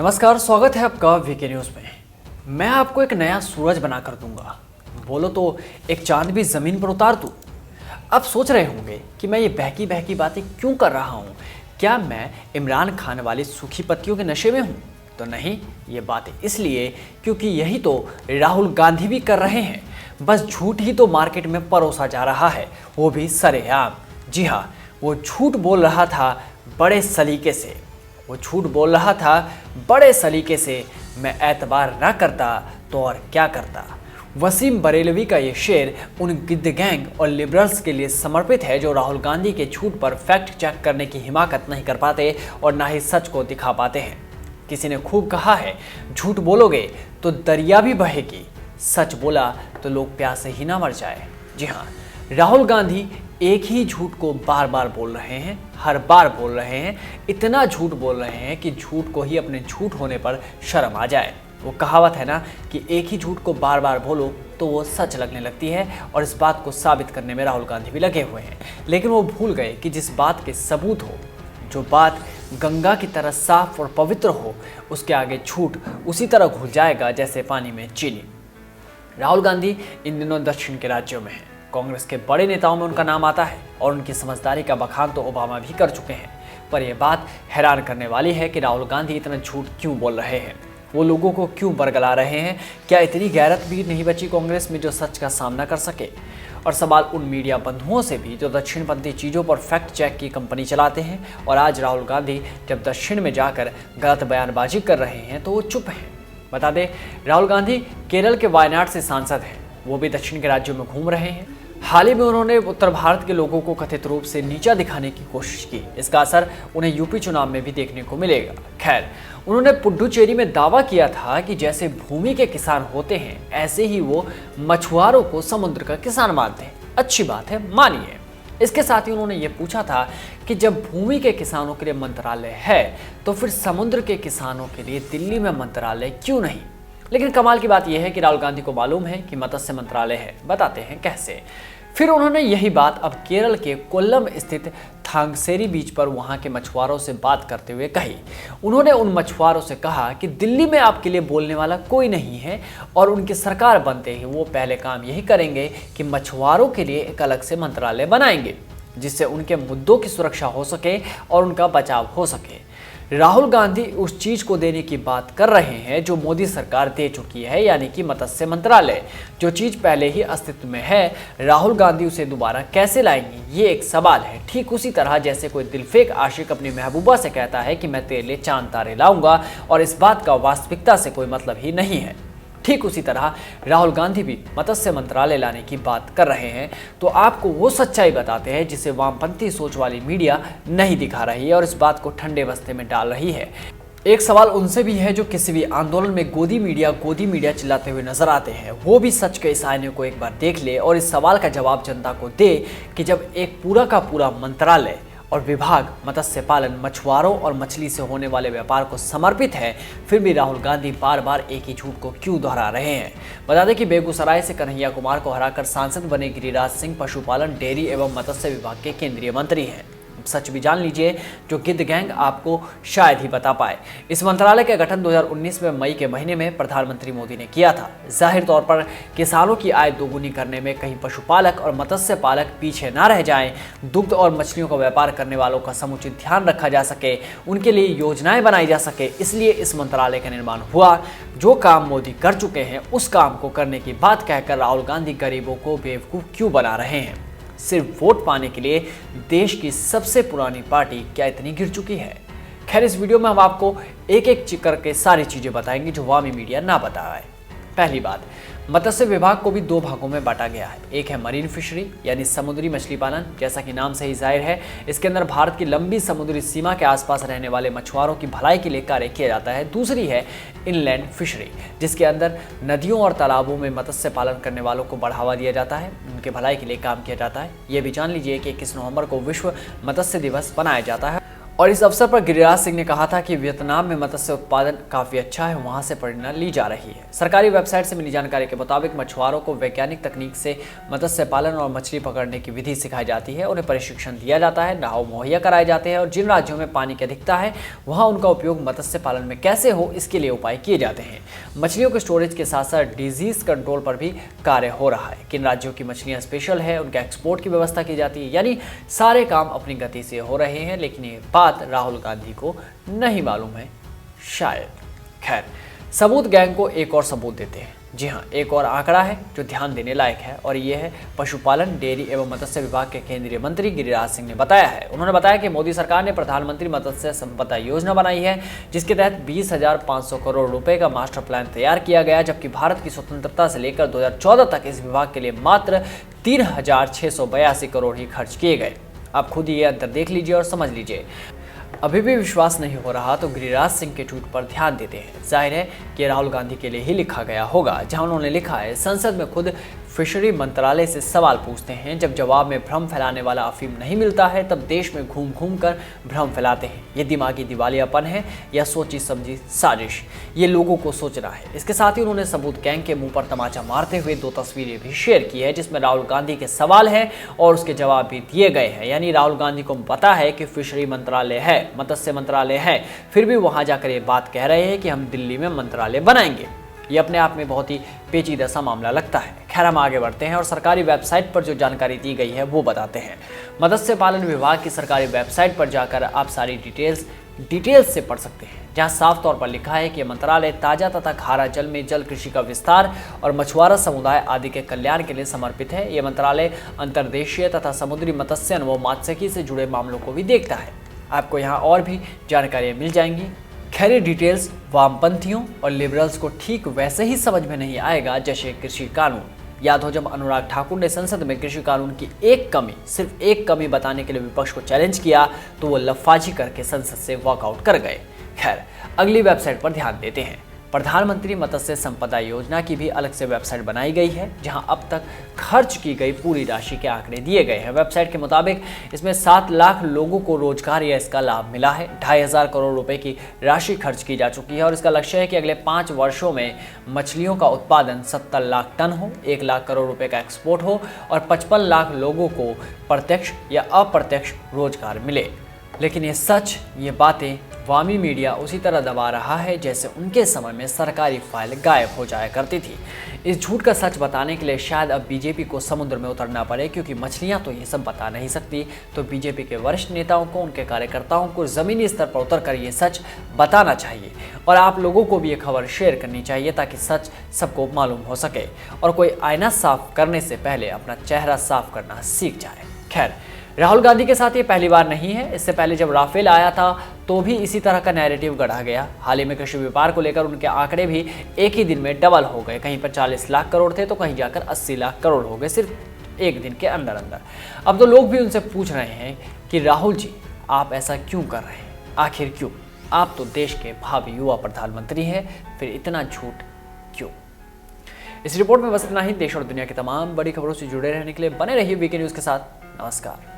नमस्कार, स्वागत है आपका वीके न्यूज में। मैं आपको एक नया सूरज बनाकर दूंगा, बोलो तो एक चांद भी जमीन पर उतार दूं। अब सोच रहे होंगे कि मैं ये बहकी बहकी बातें क्यों कर रहा हूँ। क्या मैं इमरान खान वाली सूखी पत्तियों के नशे में हूँ? तो नहीं, ये बातें इसलिए क्योंकि यही तो राहुल गांधी भी कर रहे हैं। बस झूठ ही तो मार्केट में परोसा जा रहा है, वो भी सरेआम। जी हाँ, वो झूठ बोल रहा था बड़े सलीके से। बड़े सलीके से। मैं एतबार ना करता तो और क्या करता। वसीम बरेलवी का ये शेर उन गिद्ध गैंग और लिबरल्स के लिए समर्पित है जो राहुल गांधी के झूठ पर फैक्ट चेक करने की हिमाकत नहीं कर पाते और ना ही सच को दिखा पाते हैं। किसी ने खूब कहा है, झूठ बोलोगे तो दरिया भी बहेगी, सच बोला तो लोग प्यासे ही ना मर जाए। जी हाँ, राहुल गांधी एक ही झूठ को बार बार बोल रहे हैं, हर बार बोल रहे हैं। इतना झूठ बोल रहे हैं कि झूठ को ही अपने झूठ होने पर शर्म आ जाए। वो कहावत है ना कि एक ही झूठ को बार बार बोलो तो वो सच लगने लगती है, और इस बात को साबित करने में राहुल गांधी भी लगे हुए हैं। लेकिन वो भूल गए कि जिस बात के सबूत हो, जो बात गंगा की तरह साफ और पवित्र हो, उसके आगे झूठ उसी तरह घुल जाएगा जैसे पानी में चीनी। राहुल गांधी इन दिनों दक्षिण के राज्यों में हैं। कांग्रेस के बड़े नेताओं में उनका नाम आता है और उनकी समझदारी का बखान तो ओबामा भी कर चुके हैं। पर यह बात हैरान करने वाली है कि राहुल गांधी इतना झूठ क्यों बोल रहे हैं। वो लोगों को क्यों बरगला रहे हैं? क्या इतनी गैरत भी नहीं बची कांग्रेस में जो सच का सामना कर सके? और सवाल उन मीडिया बंधुओं से भी जो दक्षिणपंथी चीज़ों पर फैक्ट चेक की कंपनी चलाते हैं। और आज राहुल गांधी जब दक्षिण में जाकर गलत बयानबाजी कर रहे हैं तो वो चुप हैं। बता दें, राहुल गांधी केरल के वायनाड से सांसद हैं। वो भी दक्षिण के राज्यों में घूम रहे हैं। हाल ही में उन्होंने उत्तर भारत के लोगों को कथित रूप से नीचा दिखाने की कोशिश की। इसका असर उन्हें यूपी चुनाव में भी देखने को मिलेगा। खैर, उन्होंने पुडुचेरी में दावा किया था कि जैसे भूमि के किसान होते हैं, ऐसे ही वो मछुआरों को समुद्र का किसान मानते हैं। अच्छी बात है, मानिए। इसके साथ ही उन्होंने ये पूछा था कि जब भूमि के किसानों के लिए मंत्रालय है तो फिर समुद्र के किसानों के लिए दिल्ली में मंत्रालय क्यों नहीं? लेकिन कमाल की बात यह है कि राहुल गांधी को मालूम है कि मत्स्य मंत्रालय है। बताते हैं कैसे। फिर उन्होंने यही बात अब केरल के कोल्लम स्थित थांगसेरी बीच पर वहां के मछुआरों से बात करते हुए कही। उन्होंने उन मछुआरों से कहा कि दिल्ली में आपके लिए बोलने वाला कोई नहीं है और उनकी सरकार बनते ही वो पहले काम यही करेंगे कि मछुआरों के लिए एक अलग से मंत्रालय बनाएंगे, जिससे उनके मुद्दों की सुरक्षा हो सके और उनका बचाव हो सके। राहुल गांधी उस चीज को देने की बात कर रहे हैं जो मोदी सरकार दे चुकी है, यानी कि मत्स्य मंत्रालय। जो चीज पहले ही अस्तित्व में है, राहुल गांधी उसे दोबारा कैसे लाएंगे, ये एक सवाल है। ठीक उसी तरह जैसे कोई दिलफेक आशिक अपनी महबूबा से कहता है कि मैं तेरे लिए चांद तारे लाऊंगा और इस बात का वास्तविकता से कोई मतलब ही नहीं है। ठीक उसी तरह राहुल गांधी भी मत्स्य मंत्रालय लाने की बात कर रहे हैं, तो आपको वो सच्चाई बताते हैं जिसे वामपंथी सोच वाली मीडिया नहीं दिखा रही है और इस बात को ठंडे बस्ते में डाल रही है। एक सवाल उनसे भी है जो किसी भी आंदोलन में गोदी मीडिया चिल्लाते हुए नजर आते हैं। वो भी सच के इस आईने को एक बार देख ले और इस सवाल का जवाब जनता को दे कि जब एक पूरा का पूरा मंत्रालय और विभाग मत्स्य पालन, मछुआरों और मछली से होने वाले व्यापार को समर्पित है, फिर भी राहुल गांधी बार बार एक ही झूठ को क्यों दोहरा रहे हैं। बता दें कि बेगूसराय से कन्हैया कुमार को हराकर सांसद बने गिरिराज सिंह पशुपालन, डेयरी एवं मत्स्य विभाग के केंद्रीय मंत्री हैं। सच भी जान लीजिए जो गिद्ध गैंग आपको शायद ही बता पाए। इस मंत्रालय का गठन 2019 में मई के महीने में प्रधानमंत्री मोदी ने किया था। जाहिर तौर पर किसानों की आय दोगुनी करने में कहीं पशुपालक और मत्स्य पालक पीछे ना रह जाएं, दुग्ध और मछलियों का व्यापार करने वालों का समुचित ध्यान रखा जा सके, उनके लिए योजनाएं बनाई जा सके, इसलिए इस मंत्रालय का निर्माण हुआ। जो काम मोदी कर चुके हैं उस काम को करने की बात कहकर राहुल गांधी गरीबों को बेवकूफ क्यों बना रहे हैं? सिर्फ वोट पाने के लिए देश की सबसे पुरानी पार्टी क्या इतनी गिर चुकी है? खैर, इस वीडियो में हम आपको एक एक करके सारी चीजें बताएंगे जो वामी मीडिया ना बताए। पहली बात, मत्स्य विभाग को भी दो भागों में बांटा गया है। एक है मरीन फिशरी यानी समुद्री मछली पालन, जैसा कि नाम से ही जाहिर है इसके अंदर भारत की लंबी समुद्री सीमा के आसपास रहने वाले मछुआरों की भलाई के लिए कार्य किया जाता है। दूसरी है इनलैंड फिशरी, जिसके अंदर नदियों और तालाबों में मत्स्य पालन करने वालों को बढ़ावा दिया जाता है, उनके भलाई के लिए काम किया जाता है। ये भी जान लीजिए कि 21 नवंबर को विश्व मत्स्य दिवस मनाया जाता है और इस अवसर पर गिरिराज सिंह ने कहा था कि वियतनाम में मत्स्य उत्पादन काफी अच्छा है, वहां से प्रेरणा ली जा रही है। सरकारी वेबसाइट से मिली जानकारी के मुताबिक मछुआरों को वैज्ञानिक तकनीक से मत्स्य पालन और मछली पकड़ने की विधि सिखाई जाती है, उन्हें प्रशिक्षण दिया जाता है, नाव मुहैया कराए जाते हैं और जिन राज्यों में पानी की अधिकता है वहां उनका उपयोग मत्स्य पालन में कैसे हो इसके लिए उपाय किए जाते हैं। मछलियों के स्टोरेज के साथ साथ डिजीज कंट्रोल पर भी कार्य हो रहा है। किन राज्यों की मछलियां स्पेशल है, उनके एक्सपोर्ट की व्यवस्था की जाती है, यानी सारे काम अपनी गति से हो रहे हैं। लेकिन ये बात राहुल गांधी को नहीं मालूम है शायद। खैर, सबूत गैंग को एक और सबूत देते हैं। जी हाँ, एक और आंकड़ा है जो ध्यान देने लायक है और ये है पशुपालन, डेयरी एवं मत्स्य विभाग के केंद्रीय मंत्री गिरिराज सिंह ने बताया है। उन्होंने बताया कि मोदी सरकार ने प्रधानमंत्री मत्स्य संपदा योजना बनाई है, जिसके तहत 20,500 करोड़ रुपए का मास्टर प्लान तैयार किया गया, जबकि भारत की स्वतंत्रता से लेकर 2014 तक इस विभाग के लिए मात्र 3,682 करोड़ ही खर्च किए गए। आप खुद ये अंतर देख लीजिए और समझ लीजिए। अभी भी विश्वास नहीं हो रहा तो गिरिराज सिंह के ट्वीट पर ध्यान देते हैं। जाहिर है कि राहुल गांधी के लिए ही लिखा गया होगा, जहां उन्होंने लिखा है, संसद में खुद फिशरी मंत्रालय से सवाल पूछते हैं, जब जवाब में भ्रम फैलाने वाला अफीम नहीं मिलता है तब देश में घूम घूम कर भ्रम फैलाते हैं। ये दिमागी दिवालियापन है या सोची समझी साजिश, ये लोगों को सोचना है। इसके साथ ही उन्होंने सबूत गैंग के मुंह पर तमाचा मारते हुए 2 तस्वीरें भी शेयर की है, जिसमें राहुल गांधी के सवाल है और उसके जवाब भी दिए गए हैं। यानी राहुल गांधी को पता है कि फिशरी मंत्रालय है, मत्स्य मंत्रालय है, फिर भी वहां जाकर ये बात कह रहे हैं कि हम दिल्ली में मंत्रालय बनाएंगे। ये अपने आप में बहुत ही पेचीदा सा मामला लगता है। खैर, हम आगे बढ़ते हैं और सरकारी वेबसाइट पर जो जानकारी दी गई है वो बताते हैं। मत्स्य पालन विभाग की सरकारी वेबसाइट पर जाकर आप सारी डिटेल्स से पढ़ सकते हैं, जहां साफ तौर पर लिखा है कि मंत्रालय ताजा तथा खारा जल में जल कृषि का विस्तार और मछुआरा समुदाय आदि के कल्याण के लिए समर्पित है। ये मंत्रालय अंतर्देशीय तथा समुद्री मत्स्यन व मात्स्यिकी से जुड़े मामलों को भी देखता है। आपको यहाँ और भी जानकारियाँ मिल जाएंगी। खैर, ये वामपंथियों और लिबरल्स को ठीक वैसे ही समझ में नहीं आएगा जैसे कृषि कानून। याद हो, जब अनुराग ठाकुर ने संसद में कृषि कानून की सिर्फ एक कमी बताने के लिए विपक्ष को चैलेंज किया तो वो लफाजी करके संसद से वॉकआउट कर गए। खैर, अगली वेबसाइट पर ध्यान देते हैं। प्रधानमंत्री मत्स्य संपदा योजना की भी अलग से वेबसाइट बनाई गई है, जहां अब तक खर्च की गई पूरी राशि के आंकड़े दिए गए हैं। वेबसाइट के मुताबिक इसमें 7 लाख लोगों को रोजगार या इसका लाभ मिला है। 2,500 करोड़ रुपए की राशि खर्च की जा चुकी है और इसका लक्ष्य है कि अगले 5 वर्षों में मछलियों का उत्पादन 70 लाख टन हो, 1 लाख करोड़ रुपए का एक्सपोर्ट हो और 55 लाख लोगों को प्रत्यक्ष या अप्रत्यक्ष रोजगार मिले। लेकिन ये सच, ये बातें वामी मीडिया उसी तरह दबा रहा है जैसे उनके समय में सरकारी फाइल गायब हो जाया करती थी। इस झूठ का सच बताने के लिए शायद अब बीजेपी को समुद्र में उतरना पड़े, क्योंकि मछलियां तो ये सब बता नहीं सकती। तो बीजेपी के वरिष्ठ नेताओं को, उनके कार्यकर्ताओं को जमीनी स्तर पर उतरकर ये सच बताना चाहिए और आप लोगों को भी ये खबर शेयर करनी चाहिए ताकि सच सबको मालूम हो सके और कोई आईना साफ करने से पहले अपना चेहरा साफ करना सीख जाए। खैर, राहुल गांधी के साथ ये पहली बार नहीं है। इससे पहले जब राफेल आया था तो भी इसी तरह का नैरेटिव गढ़ा गया। हाल ही में कृषि व्यापार को लेकर उनके आंकड़े भी एक ही दिन में डबल हो गए। कहीं पर 40 लाख करोड़ थे तो कहीं जाकर 80 लाख करोड़ हो गए सिर्फ एक दिन के अंदर अंदर। अब तो लोग भी उनसे पूछ रहे हैं कि राहुल जी, आप ऐसा क्यों कर रहे हैं? आखिर क्यों? आप तो देश के भावी युवा प्रधानमंत्री हैं, फिर इतना झूठ क्यों? इस रिपोर्ट में बस इतना ही। देश और दुनिया की तमाम बड़ी खबरों से जुड़े रहने के लिए बने रहिए वीके न्यूज़ के साथ। नमस्कार।